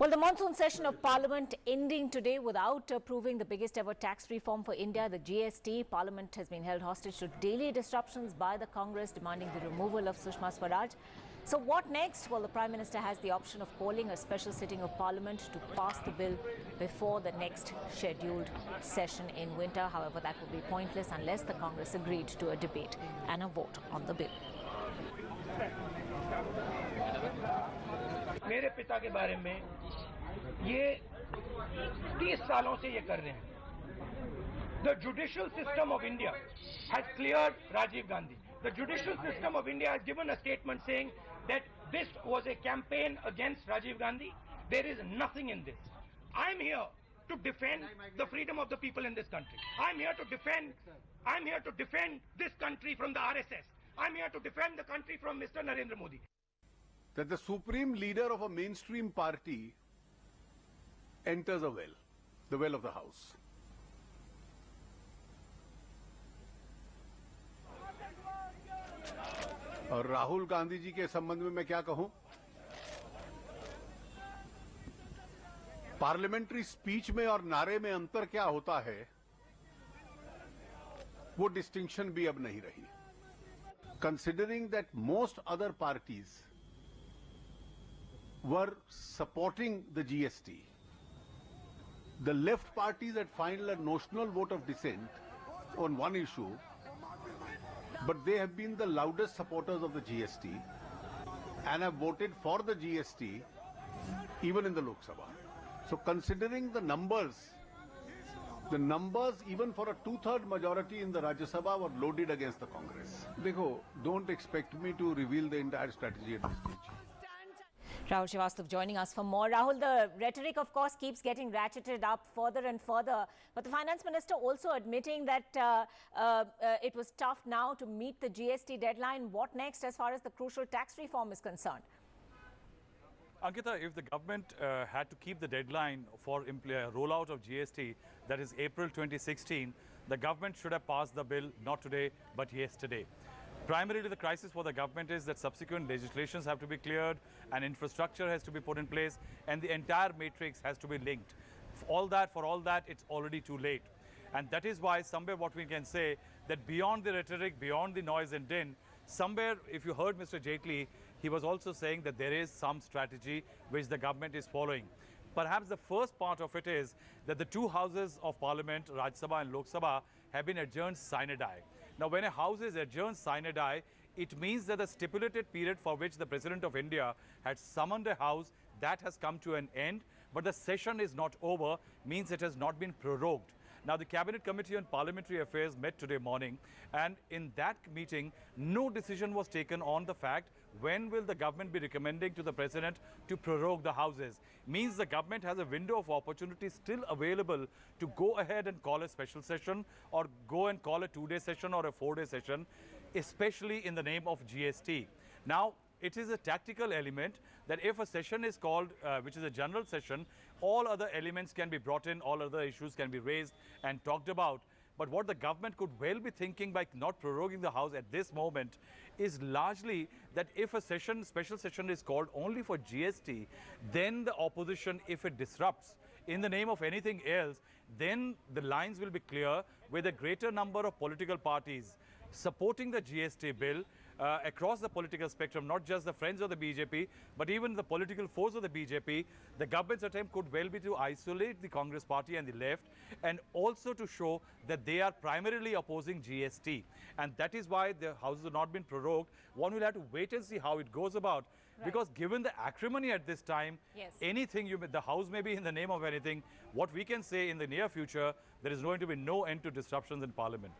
Well, the monsoon session of Parliament ending today without approving the biggest ever tax reform for India, the GST. Parliament has been held hostage to daily disruptions by the Congress demanding the removal of Sushma Swaraj. So what next? Well, the Prime Minister has the option of calling a special sitting of Parliament to pass the bill before the next scheduled session in winter. However, that would be pointless unless the Congress agreed to a debate and a vote on the bill. मेरे पिता के बारे में ये 30 सालों से ये कर रहे हैं. The judicial system of India has cleared Rajiv Gandhi. The judicial system of India has given a statement saying that this was a campaign against Rajiv Gandhi. There is nothing in this. I'm here to defend the freedom of the people in this country. I'm here to defend this country from the RSS. I'm here to defend the country from Mr. Narendra Modi. That the supreme leader of a mainstream party enters a well, the well of the house. और राहुल गांधी जी के संबंध में मैं क्या कहूं? Parliamentary speech में और नारे में अंतर क्या होता है, वो डिस्टिंक्शन भी अब नहीं रही. Considering that most other parties were supporting the GST, the left parties had filed a notional vote of dissent on one issue, but they have been the loudest supporters of the GST and have voted for the GST even in the Lok Sabha. So considering the numbers even for a two-third majority in the Rajya Sabha were loaded against the Congress. Dekho, don't expect me to reveal the entire strategy at this stage. Rahul Srivastava joining us for more. Rahul, the rhetoric, of course, keeps getting ratcheted up further and further. But the Finance Minister also admitting that it was tough now to meet the GST deadline. What next as far as the crucial tax reform is concerned? Ankita, if the government had to keep the deadline for rollout of GST, that is April 2016, the government should have passed the bill not today but yesterday. Primarily, the crisis for the government is that subsequent legislations have to be cleared and infrastructure has to be put in place and the entire matrix has to be linked. For all that, it's already too late. And that is why somewhere what we can say that beyond the rhetoric, beyond the noise and din, somewhere, if you heard Mr. Jaitley, he was also saying that there is some strategy which the government is following. Perhaps the first part of it is that the two houses of Parliament, Rajya Sabha and Lok Sabha, have been adjourned sine die. Now, when a house is adjourned sine die, it means that the stipulated period for which the President of India had summoned a house, that has come to an end, but the session is not over, means it has not been prorogued. Now, the Cabinet Committee on Parliamentary Affairs met today morning, and in that meeting, no decision was taken on the fact when will the government be recommending to the President to prorogue the houses. Means the government has a window of opportunity still available to go ahead and call a special session or go and call a 2-day session or a 4-day session, especially in the name of GST. Now, it is a tactical element that if a session is called, which is a general session, all other elements can be brought in, all other issues can be raised and talked about. But what the government could well be thinking by not proroguing the House at this moment is largely that if a special session is called only for GST, then the opposition, if it disrupts in the name of anything else, then the lines will be clear with a greater number of political parties supporting the GST bill across the political spectrum, not just the friends of the BJP, but even the political foes of the BJP. The government's attempt could well be to isolate the Congress party and the left and also to show that they are primarily opposing GST. And that is why the houses have not been prorogued. One will have to wait and see how it goes about. Right. Because given the acrimony at this time, yes, the House may be in the name of anything. What we can say in the near future, there is going to be no end to disruptions in Parliament.